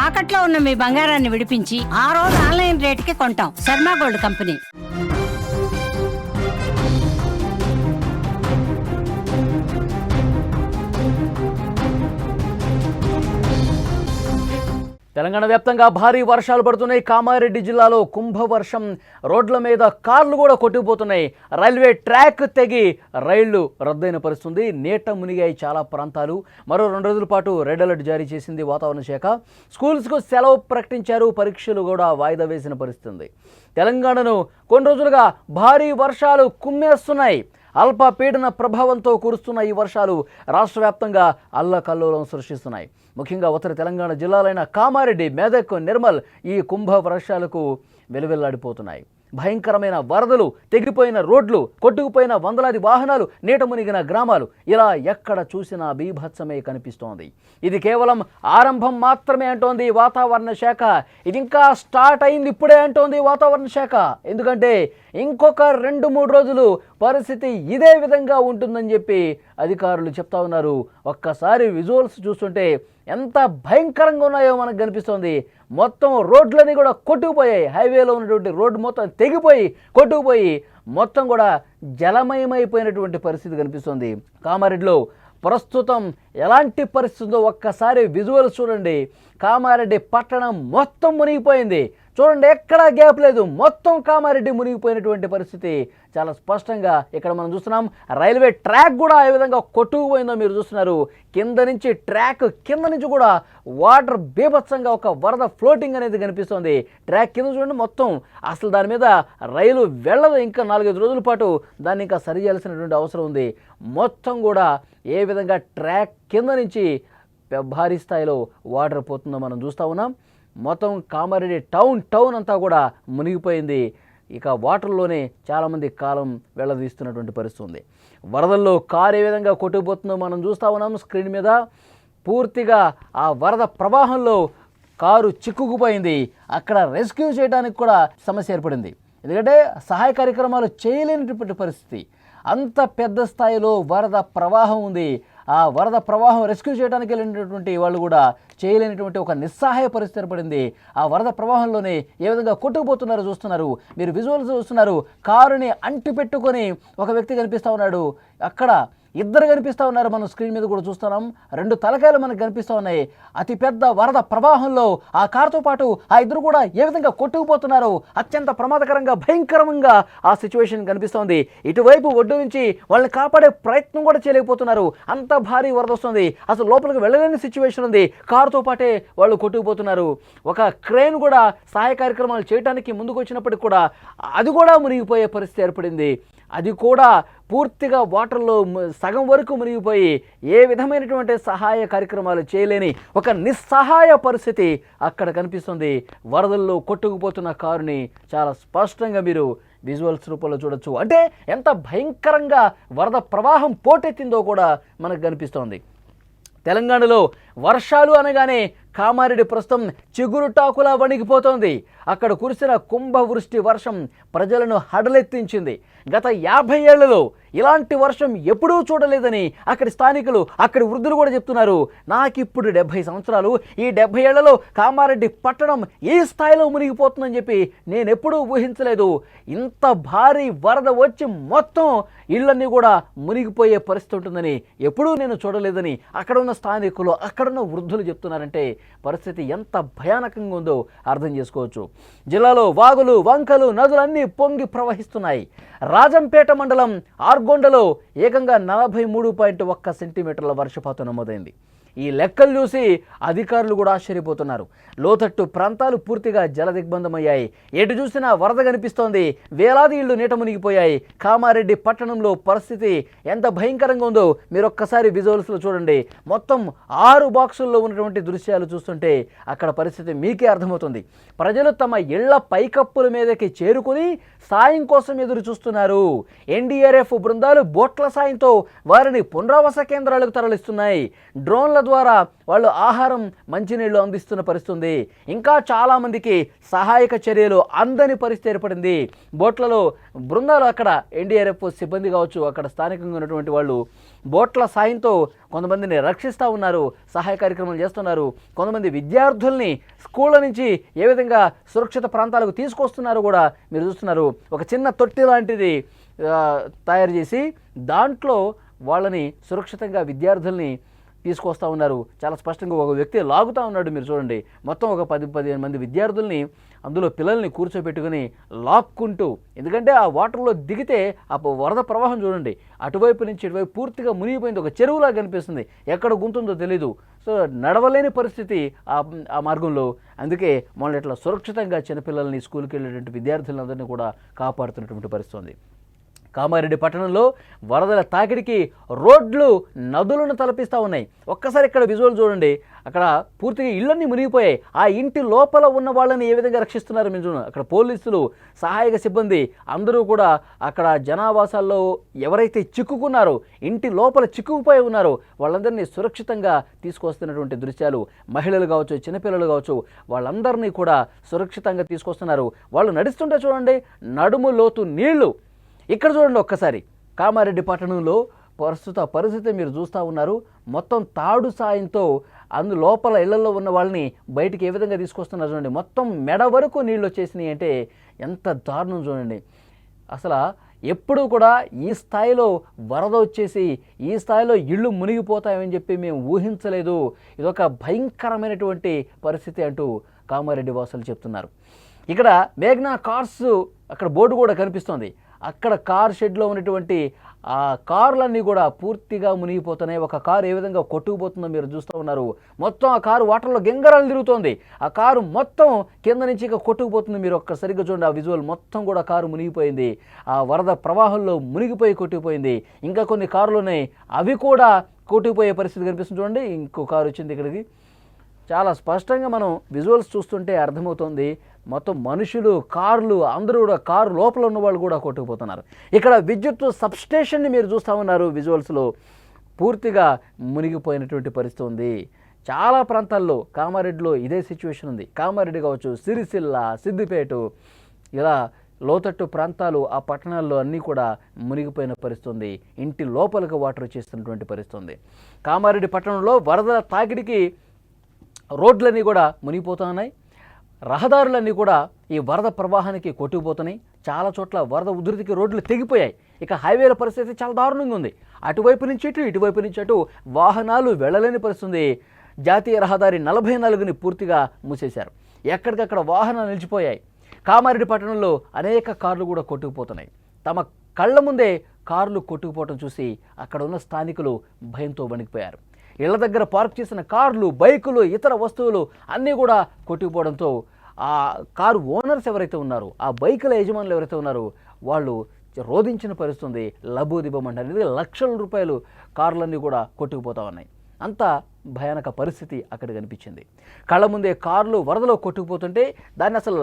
తాకట్లో ఉన్న మీ బంగారాన్ని విడిపించి ఆ రోజు ఆన్లైన్ రేటుకి కొంటాం. Sharma gold company. తెలంగాణ వ్యాప్తంగా భారీ వర్షాలు పడుతున్నాయి. కామారెడ్డి జిల్లాలో కుంభవర్షం, రోడ్ల మీద కార్లు కూడా కొట్టుకుపోతున్నాయి. రైల్వే ట్రాక్ తెగి రైళ్లు రద్దయిన పరిస్థితుంది. నీట మునిగాయి చాలా ప్రాంతాలు. మరో 2 రోజుల పాటు రెడ్ అలర్ట్ జారీ చేసింది వాతావరణ శాఖ. స్కూల్స్కు సెలవు ప్రకటించారు. పరీక్షలు కూడా వాయిదా వేసిన పరిస్థితి. తెలంగాణను కొన్ని రోజులుగా భారీ వర్షాలు కుమ్మేస్తున్నాయి. అల్పపీడన ప్రభావంతో కురుస్తున్న ఈ వర్షాలు రాష్ట్ర వ్యాప్తంగా అల్లకల్లోలం సృష్టిస్తున్నాయి. ముఖ్యంగా ఉత్తర తెలంగాణ జిల్లాలైన కామారెడ్డి, మెదక్, నిర్మల్ ఈ కుంభ వర్షాలకు వెలువెల్లాడిపోతున్నాయి. భయంకరమైన వరదలు, తెగిపోయిన రోడ్లు, కొట్టుకుపోయిన వందలాది వాహనాలు, నీట మునిగిన గ్రామాలు, ఇలా ఎక్కడ చూసినా బీభత్సమే కనిపిస్తోంది. ఇది కేవలం ఆరంభం మాత్రమే అంటోంది వాతావరణ శాఖ. ఇది ఇంకా స్టార్ట్ అయింది ఇప్పుడే అంటోంది వాతావరణ శాఖ. ఎందుకంటే ఇంకొక 2-3 రోజులు పరిస్థితి ఇదే విధంగా ఉంటుందని చెప్పి అధికారులు చెప్తా ఉన్నారు. ఒక్కసారి విజువల్స్ చూస్తుంటే ఎంత భయంకరంగా ఉన్నాయో మనకు కనిపిస్తోంది. మొత్తం రోడ్లన్నీ కూడా కొట్టుకుపోయాయి. హైవేలో ఉన్నటువంటి రోడ్డు మొత్తం తెగిపోయి కొట్టుకుపోయి మొత్తం కూడా జలమయమైపోయినటువంటి పరిస్థితి కనిపిస్తుంది. కామారెడ్డిలో ప్రస్తుతం ఎలాంటి పరిస్థితి ఉందో ఒక్కసారి విజువల్స్ చూడండి. కామారెడ్డి పట్టణం మొత్తం మునిగిపోయింది. చూడండి, ఎక్కడా గ్యాప్ లేదు. మొత్తం కామారెడ్డి మునిగిపోయినటువంటి పరిస్థితి చాలా స్పష్టంగా ఇక్కడ మనం చూస్తున్నాం. రైల్వే ట్రాక్ కూడా ఏ విధంగా కొట్టుకుపోయిందో మీరు చూస్తున్నారు. కింద నుంచి ట్రాక్ కింద నుంచి కూడా వాటర్ బీభత్సంగా ఒక వరద ఫ్లోటింగ్ అనేది కనిపిస్తుంది. ట్రాక్ కింద చూడండి మొత్తం అసలు దాని మీద రైలు వెళ్ళదు. ఇంకా 4-5 రోజుల పాటు దాన్ని ఇంకా సరి చేయాల్సినటువంటి అవసరం ఉంది. మొత్తం కూడా ఏ విధంగా ట్రాక్ కింద నుంచి భారీ స్థాయిలో వాటర్ పోతుందో మనం చూస్తూ ఉన్నాం. మొత్తం కామారెడ్డి టౌన్ అంతా కూడా మునిగిపోయింది. ఇక వాటర్లోనే చాలామంది కాలం వెళ్ళదీస్తున్నటువంటి పరిస్థితి ఉంది. వరదల్లో కారు ఏ విధంగా కొట్టుకుపోతుందో మనం చూస్తూ ఉన్నాం స్క్రీన్ మీద. పూర్తిగా ఆ వరద ప్రవాహంలో కారు చిక్కుకుపోయింది. అక్కడ రెస్క్యూ చేయడానికి కూడా సమస్య ఏర్పడింది. ఎందుకంటే సహాయ కార్యక్రమాలు చేయలేనటువంటి పరిస్థితి. అంత పెద్ద స్థాయిలో వరద ప్రవాహం ఉంది. ఆ వరద ప్రవాహం రెస్క్యూ చేయడానికి వెళ్ళినటువంటి వాళ్ళు కూడా చేయలేనటువంటి ఒక నిస్సహాయ పరిస్థితి ఏర్పడింది. ఆ వరద ప్రవాహంలోనే ఏ విధంగా కొట్టుకుపోతున్నారో చూస్తున్నారు. మీరు విజువల్స్ చూస్తున్నారు. కారుని అంటి పెట్టుకొని ఒక వ్యక్తి కనిపిస్తూ ఉన్నాడు. అక్కడ 2 కనిపిస్తూ ఉన్నారు. మనం స్క్రీన్ మీద కూడా చూస్తున్నాం. 2 తలకాయలు మనకు కనిపిస్తూ ఉన్నాయి. అతిపెద్ద వరద ప్రవాహంలో ఆ కారుతో పాటు ఆ 2 కూడా ఏ విధంగా కొట్టుకుపోతున్నారు. అత్యంత ప్రమాదకరంగా భయంకరంగా ఆ సిచ్యువేషన్ కనిపిస్తోంది. ఇటువైపు ఒడ్డు నుంచి వాళ్ళని కాపాడే ప్రయత్నం కూడా చేయలేకపోతున్నారు. అంత భారీ వరద వస్తుంది. అసలు లోపలికి వెళ్ళలేని సిచ్యువేషన్ ఉంది. కారుతో పాటే వాళ్ళు కొట్టుకుపోతున్నారు. ఒక క్రేన్ కూడా సహాయ కార్యక్రమాలు చేయడానికి ముందుకు వచ్చినప్పటికి కూడా అది కూడా మునిగిపోయే పరిస్థితి ఏర్పడింది. అది కూడా పూర్తిగా వాటర్లో సగం వరకు మునిగిపోయి ఏ విధమైనటువంటి సహాయ కార్యక్రమాలు చేయలేని ఒక నిస్సహాయ పరిస్థితి అక్కడ కనిపిస్తుంది. వరదల్లో కొట్టుకుపోతున్న కారుని చాలా స్పష్టంగా మీరు విజువల్స్ రూపంలో చూడొచ్చు. అంటే ఎంత భయంకరంగా వరద ప్రవాహం పోటెత్తిందో కూడా మనకు కనిపిస్తోంది. తెలంగాణలో వర్షాలు అనగానే కామారెడ్డి ప్రస్తుతం చిగురుటాకులా వణికిపోతోంది. అక్కడ కురిసిన కుంభవృష్టి వర్షం ప్రజలను హడలెత్తించింది. గత 50 ఏళ్లలో ఇలాంటి వర్షం ఎప్పుడూ చూడలేదని అక్కడి స్థానికులు, అక్కడి వృద్ధులు కూడా చెప్తున్నారు. నాకిప్పుడు 70 సంవత్సరాలు. ఈ 70 ఏళ్లలో కామారెడ్డి పట్టణం ఈ స్థాయిలో మునిగిపోతుందని చెప్పి నేను ఎప్పుడూ ఊహించలేదు. ఇంత భారీ వరద వచ్చి మొత్తం ఇళ్ళన్నీ కూడా మునిగిపోయే పరిస్థితి ఉంటుందని ఎప్పుడూ నేను చూడలేదని అక్కడ ఉన్న స్థానికులు, అక్కడున్న వృద్ధులు చెప్తున్నారంటే పరిస్థితి ఎంత భయానకంగా ఉందో అర్థం చేసుకోవచ్చు. జిల్లాలో వాగులు, వంకలు, నదులన్నీ పొంగి ప్రవహిస్తున్నాయి. రాజంపేట మండలం ఆర్గొండలో ఏకంగా 43.1 సెంటీమీటర్ల వర్షపాతం నమోదైంది. ఈ లెక్కలు చూసి అధికారులు కూడా ఆశ్చర్యపోతున్నారు. లోతట్టు ప్రాంతాలు పూర్తిగా జలదిగ్బంధమయ్యాయి. ఎటు చూసినా వరద కనిపిస్తోంది. వేలాది ఇళ్లు నీట మునిగిపోయాయి. కామారెడ్డి పట్టణంలో పరిస్థితి ఎంత భయంకరంగా ఉందో మీరు ఒక్కసారి విజువల్స్లో చూడండి. మొత్తం 6 బాక్సుల్లో ఉన్నటువంటి దృశ్యాలు చూస్తుంటే అక్కడ పరిస్థితి మీకే అర్థమవుతుంది. ప్రజలు తమ ఇళ్ల పైకప్పుల మీదకి చేరుకుని సాయం కోసం ఎదురు చూస్తున్నారు. ఎన్డీఆర్ఎఫ్ బృందాలు బోట్ల సాయంతో వారిని పునరావాస కేంద్రాలకు తరలిస్తున్నాయి. డ్రోన్ల ద్వారా వాళ్ళు ఆహారం మంచినీళ్ళు అందిస్తున్న పరిస్థితి ఉంది. ఇంకా చాలామందికి సహాయక చర్యలు అందని పరిస్థితి ఏర్పడింది. బోట్లలో బృందాలు అక్కడ ఎన్డీఆర్ఎఫ్ సిబ్బంది కావచ్చు, అక్కడ స్థానికంగా ఉన్నటువంటి వాళ్ళు బోట్ల సాయంతో కొంతమందిని రక్షిస్తూ ఉన్నారు, సహాయ కార్యక్రమాలు చేస్తున్నారు. కొంతమంది విద్యార్థుల్ని స్కూళ్ళ నుంచి ఏ విధంగా సురక్షిత ప్రాంతాలకు తీసుకొస్తున్నారో కూడా మీరు చూస్తున్నారు. ఒక చిన్న తొట్టి లాంటిది తయారు చేసి దాంట్లో వాళ్ళని సురక్షితంగా విద్యార్థుల్ని తీసుకొస్తూ ఉన్నారు. చాలా స్పష్టంగా ఒక వ్యక్తి లాగుతూ ఉన్నాడు, మీరు చూడండి. మొత్తం ఒక 10-15 మంది విద్యార్థుల్ని అందులో పిల్లల్ని కూర్చోబెట్టుకుని లాక్కుంటూ, ఎందుకంటే ఆ వాటర్లో దిగితే ఆ వరద ప్రవాహం చూడండి, అటువైపు నుంచి ఇటువైపు పూర్తిగా మునిగిపోయింది, ఒక చెరువులా కనిపిస్తుంది, ఎక్కడ గుంతుందో తెలీదు. సో నడవలేని పరిస్థితి ఆ మార్గంలో. అందుకే మళ్ళీ ఇట్లా సురక్షితంగా చిన్నపిల్లల్ని స్కూల్కి వెళ్ళేటువంటి విద్యార్థులందరినీ కూడా కాపాడుతున్నటువంటి పరిస్థితి ఉంది. కామారెడ్డి పట్టణంలో వరదల తాకిడికి రోడ్లు నదులను తలపిస్తూ ఉన్నాయి. ఒక్కసారి ఇక్కడ విజువల్ చూడండి, అక్కడ పూర్తిగా ఇళ్ళన్నీ మునిగిపోయాయి. ఆ ఇంటి లోపల ఉన్న వాళ్ళని ఏ విధంగా రక్షిస్తున్నారు మీరు చూడండి. అక్కడ పోలీసులు, సహాయక సిబ్బంది అందరూ కూడా అక్కడ జనావాసాల్లో ఎవరైతే చిక్కుకున్నారో, ఇంటి లోపల చిక్కుకుపోయి ఉన్నారో వాళ్ళందరినీ సురక్షితంగా తీసుకొస్తున్నటువంటి దృశ్యాలు. మహిళలు కావచ్చు, చిన్నపిల్లలు కావచ్చు, వాళ్ళందరినీ కూడా సురక్షితంగా తీసుకొస్తున్నారు. వాళ్ళు నడుస్తుంటే చూడండి, నడుము లోతు నీళ్లు. ఇక్కడ చూడండి ఒక్కసారి, కామారెడ్డి పట్టణంలో ప్రస్తుత పరిస్థితి మీరు చూస్తూ ఉన్నారు. మొత్తం తాడు సాయంతో లోపల ఇళ్లలో ఉన్న వాళ్ళని బయటికి ఏ విధంగా తీసుకొస్తున్నారు చూడండి. మొత్తం మెడ వరకు నీళ్ళు వచ్చేసినాయి అంటే ఎంత దారుణం చూడండి. అసలు ఎప్పుడూ కూడా ఈ స్థాయిలో వరద వచ్చేసి ఈ స్థాయిలో ఇళ్ళు మునిగిపోతాయని చెప్పి మేము ఊహించలేదు. ఇదొక భయంకరమైనటువంటి పరిస్థితి అంటూ కామారెడ్డి వాసులు చెప్తున్నారు. ఇక్కడ మేఘ్నా కార్స్ అక్కడ బోర్డు కూడా కనిపిస్తోంది. అక్కడ కార్ షెడ్లో ఉన్నటువంటి ఆ కార్లన్నీ కూడా పూర్తిగా మునిగిపోతున్నాయి. ఒక కారు ఏ విధంగా కొట్టుకుపోతుందో మీరు చూస్తూ ఉన్నారు. మొత్తం ఆ కారు వాటర్లో గెంగరాలు తిరుగుతోంది. ఆ కారు మొత్తం కింద నుంచి ఇక కొట్టుకుపోతుంది. మీరు ఒక్క సరిగ్గా చూడండి, ఆ విజువల్ మొత్తం కూడా కారు మునిగిపోయింది. ఆ వరద ప్రవాహంలో మునిగిపోయి కొట్టుకుపోయింది. ఇంకా కొన్ని కార్లు ఉన్నాయి, అవి కూడా కొట్టుకుపోయే పరిస్థితి కనిపిస్తుంది. చూడండి, ఇంకో కారు వచ్చింది ఇక్కడికి. చాలా స్పష్టంగా మనం విజువల్స్ చూస్తుంటే అర్థమవుతుంది. మొత్తం మనుషులు, కార్లు, అందరూ కూడా కారు లోపల ఉన్న వాళ్ళు కూడా కొట్టుకుపోతున్నారు. ఇక్కడ విద్యుత్ సబ్స్టేషన్ని మీరు చూస్తూ ఉన్నారు విజువల్స్లో, పూర్తిగా మునిగిపోయినటువంటి పరిస్థితి ఉంది. చాలా ప్రాంతాల్లో కామారెడ్డిలో ఇదే సిచ్యువేషన్ ఉంది. కామారెడ్డి కావచ్చు, సిరిసిల్ల, సిద్దిపేట, ఇలా లోతట్టు ప్రాంతాలు, ఆ పట్టణాల్లో అన్నీ కూడా మునిగిపోయిన పరిస్థితి ఉంది. ఇంటి లోపలికి వాటర్ వచ్చేస్తున్నటువంటి పరిస్థితి ఉంది. కామారెడ్డి పట్టణంలో వరద తాకిడికి రోడ్లన్నీ కూడా మునిగిపోతున్నాయి. రహదారులన్నీ కూడా ఈ వరద ప్రవాహానికి కొట్టుకుపోతున్నాయి. చాలా చోట్ల వరద ఉధృతికి రోడ్లు తెగిపోయాయి. ఇక హైవేల పరిస్థితి చాలా దారుణంగా ఉంది. అటువైపు నుంచి ఇటు, ఇటువైపు నుంచి అటు వాహనాలు వెళ్ళలేని పరిస్థితి. జాతీయ రహదారి 44ని పూర్తిగా మూసేశారు. ఎక్కడికక్కడ వాహనాలు నిలిచిపోయాయి. కామారెడ్డి పట్టణంలో అనేక కార్లు కూడా కొట్టుకుపోతున్నాయి. తమ కళ్ళ ముందే కార్లు కొట్టుకుపోవటం చూసి అక్కడ ఉన్న స్థానికులు భయంతో వణికిపోయారు. ఇళ్ల దగ్గర పార్క్ చేసిన కార్లు, బైకులు, ఇతర వస్తువులు అన్నీ కూడా కొట్టుకుపోవడంతో ఆ కారు ఓనర్స్ ఎవరైతే ఉన్నారో, ఆ బైకుల యజమానులు ఎవరైతే ఉన్నారో వాళ్ళు రోధించిన పరిస్థితుంది. లబోదిబమంటారు, లక్షల రూపాయలు కార్లన్నీ కూడా కొట్టుకుపోతా ఉన్నాయి. అంత భయానక పరిస్థితి అక్కడ కనిపించింది. కళ్ళ ముందే కార్లు వరదలో కొట్టుకుపోతుంటే దాన్ని అసలు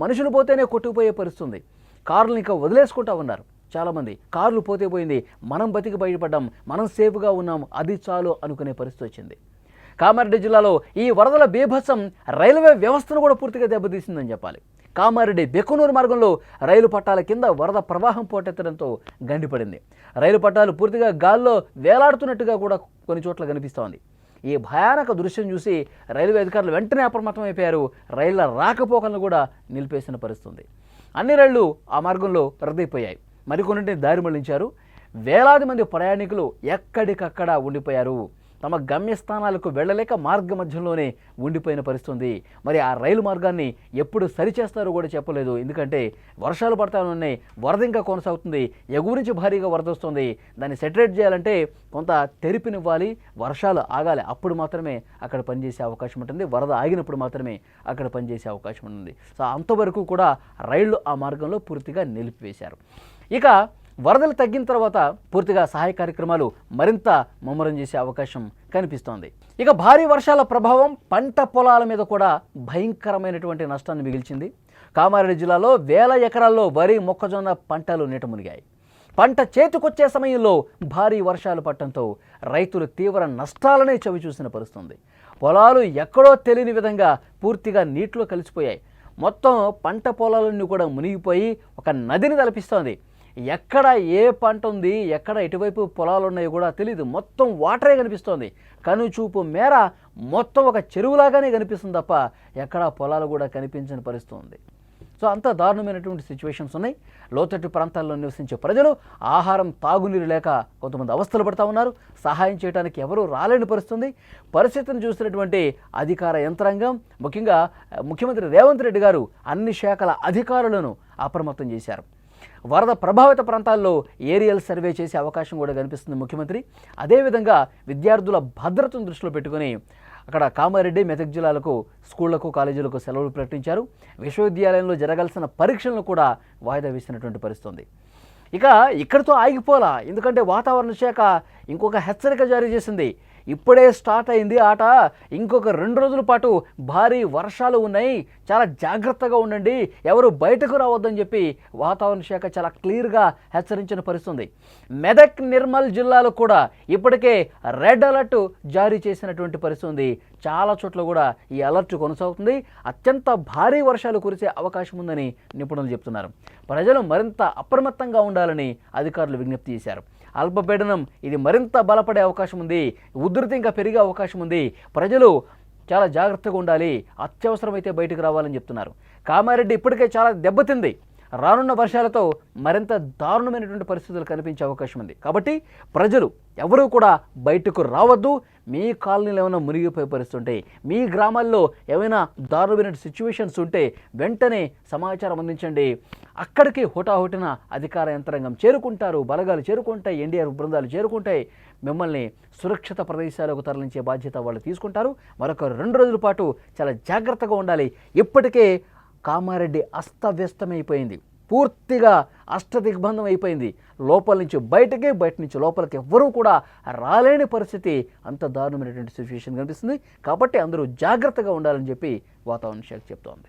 మనుషులు పోతేనే కొట్టుకుపోయే పరిస్థితుంది. కార్లు ఇంకా వదిలేసుకుంటా ఉన్నారు చాలామంది. కార్లు పోతే పోయింది, మనం బతికి బయటపడ్డాం, మనం సేఫ్గా ఉన్నాం, అది చాలు అనుకునే పరిస్థితి వచ్చింది. కామారెడ్డి జిల్లాలో ఈ వరదల బీభత్సం రైల్వే వ్యవస్థను కూడా పూర్తిగా దెబ్బతీసిందని చెప్పాలి. కామారెడ్డి బెక్కునూరు మార్గంలో రైలు పట్టాల కింద వరద ప్రవాహం పోటెత్తడంతో గండిపడింది. రైలు పట్టాలు పూర్తిగా గాల్లో వేలాడుతున్నట్టుగా కూడా కొన్ని చోట్ల కనిపిస్తోంది. ఈ భయానక దృశ్యం చూసి రైల్వే అధికారులు వెంటనే అప్రమత్తమైపోయారు. రైళ్ల రాకపోకలను కూడా నిలిపేసిన పరిస్థితి. అన్ని రైళ్లు ఆ మార్గంలో రద్దయిపోయాయి. మరికొన్నింటిని దారి మళ్లించారు. వేలాది మంది ప్రయాణికులు ఎక్కడికక్కడ ఉండిపోయారు. తమ గమ్యస్థానాలకు వెళ్ళలేక మార్గ మధ్యంలోనే ఉండిపోయిన పరిస్థితి. మరి ఆ రైలు మార్గాన్ని ఎప్పుడు సరిచేస్తారో కూడా చెప్పలేదు. ఎందుకంటే వర్షాలు పడతా ఉన్నాయి, వరద ఇంకా కొనసాగుతుంది, ఎగువ నుంచి భారీగా వరద వస్తుంది. దాన్ని సెటరేట్ చేయాలంటే కొంత తెరిపినివ్వాలి, వర్షాలు ఆగాలి, అప్పుడు మాత్రమే అక్కడ పనిచేసే అవకాశం ఉంటుంది. వరద ఆగినప్పుడు మాత్రమే అక్కడ పనిచేసే అవకాశం ఉంటుంది. సో అంతవరకు కూడా రైళ్లు ఆ మార్గంలో పూర్తిగా నిలిపివేశారు. ఇక వరదలు తగ్గిన తర్వాత పూర్తిగా సహాయ కార్యక్రమాలు మరింత ముమ్మరం చేసే అవకాశం కనిపిస్తోంది. ఇక భారీ వర్షాల ప్రభావం పంట పొలాల మీద కూడా భయంకరమైనటువంటి నష్టాన్ని మిగిల్చింది. కామారెడ్డి జిల్లాలో వేల ఎకరాల్లో వరి, మొక్కజొన్న పంటలు నీట మునిగాయి. పంట చేతికొచ్చే సమయంలో భారీ వర్షాలు పడటంతో రైతులు తీవ్ర నష్టాలనే చవిచూసిన పరిస్థితుంది. పొలాలు ఎక్కడో తెలియని విధంగా పూర్తిగా నీటిలో కలిసిపోయాయి. మొత్తం పంట పొలాలన్నీ కూడా మునిగిపోయి ఒక నదిని తలపిస్తోంది. ఎక్కడ ఏ పంట ఉంది, ఎక్కడ ఎటువైపు పొలాలు ఉన్నాయో కూడా తెలియదు. మొత్తం వాటరే కనిపిస్తోంది. కనుచూపు మేర మొత్తం ఒక చెరువులాగానే కనిపిస్తుంది తప్ప ఎక్కడా పొలాలు కూడా కనిపించని పరిస్థితి ఉంది. సో అంత దారుణమైనటువంటి సిచ్యువేషన్స్ ఉన్నాయి. లోతట్టు ప్రాంతాల్లో నివసించే ప్రజలు ఆహారం, తాగునీరు లేక కొంతమంది అవస్థలు పడుతూ ఉన్నారు. సహాయం చేయడానికి ఎవరూ రాలేని పరిస్థితుంది. పరిస్థితిని చూసినటువంటి అధికార యంత్రాంగం, ముఖ్యంగా ముఖ్యమంత్రి రేవంత్ రెడ్డి గారు అన్ని శాఖల అధికారులను అప్రమత్తం చేశారు. వరద ప్రభావిత ప్రాంతాల్లో ఏరియల్ సర్వే చేసే అవకాశం కూడా కనిపిస్తుంది ముఖ్యమంత్రి. అదేవిధంగా విద్యార్థుల భద్రతను దృష్టిలో పెట్టుకుని అక్కడ కామారెడ్డి, మెదక్ జిల్లాలకు స్కూళ్లకు, కాలేజీలకు సెలవులు ప్రకటించారు. విశ్వవిద్యాలయంలో జరగాల్సిన పరీక్షలను కూడా వాయిదా వేసినటువంటి పరిస్థితి ఉంది. ఇక ఇక్కడితో ఆగిపోలా, ఎందుకంటే వాతావరణ శాఖ ఇంకొక హెచ్చరిక జారీ చేసింది. ఇప్పుడే స్టార్ట్ అయింది ఆట, ఇంకొక 2 రోజుల పాటు భారీ వర్షాలు ఉన్నాయి, చాలా జాగ్రత్తగా ఉండండి, ఎవరు బయటకు రావద్దని చెప్పి వాతావరణ శాఖ చాలా క్లియర్గా హెచ్చరించిన పరిస్థితుంది. మెదక్, నిర్మల్ జిల్లాలో కూడా ఇప్పటికే రెడ్ అలర్ట్ జారీ చేసినటువంటి పరిస్థితి ఉంది. చాలా చోట్ల కూడా ఈ అలర్ట్ కొనసాగుతుంది. అత్యంత భారీ వర్షాలు కురిసే అవకాశం ఉందని నిపుణులు చెప్తున్నారు. ప్రజలు మరింత అప్రమత్తంగా ఉండాలని అధికారులు విజ్ఞప్తి చేశారు. అల్పపీడనం ఇది మరింత బలపడే అవకాశం ఉంది, ఉధృతి ఇంకా పెరిగే అవకాశం ఉంది. ప్రజలు చాలా జాగ్రత్తగా ఉండాలి, అత్యవసరమైతే బయటకు రావాలని చెప్తున్నారు. కామారెడ్డి ఇప్పటికే చాలా దెబ్బతింది. రానున్న వర్షాలతో మరింత దారుణమైనటువంటి పరిస్థితులు కనిపించే అవకాశం ఉంది. కాబట్టి ప్రజలు ఎవరూ కూడా బయటకు రావద్దు. మీ కాలనీలో ఏమైనా మునిగిపోయే పరిస్థితి ఉంటే, మీ గ్రామాల్లో ఏమైనా దారుణమైన సిచ్యువేషన్స్ ఉంటే వెంటనే సమాచారం అందించండి. అక్కడికి హుటాహుటిన అధికార యంత్రాంగం చేరుకుంటారు, బలగాలు చేరుకుంటాయి, ఎన్డీఆర్ఎఫ్ బృందాలు చేరుకుంటాయి. మిమ్మల్ని సురక్షిత ప్రదేశాలకు తరలించే బాధ్యత వాళ్ళు తీసుకుంటారు. మరొక 2 రోజుల పాటు చాలా జాగ్రత్తగా ఉండాలి. ఇప్పటికే కామారెడ్డి అస్తవ్యస్తమైపోయింది, పూర్తిగా అష్టదిగ్బంధం అయిపోయింది. లోపల నుంచి బయటకి, బయట నుంచి లోపలికి ఎవ్వరూ కూడా రాలేని పరిస్థితి, అంత దారుణమైనటువంటి సిచ్యువేషన్ కనిపిస్తుంది. కాబట్టి అందరూ జాగ్రత్తగా ఉండాలని చెప్పి వాతావరణ శాఖ చెప్తోంది.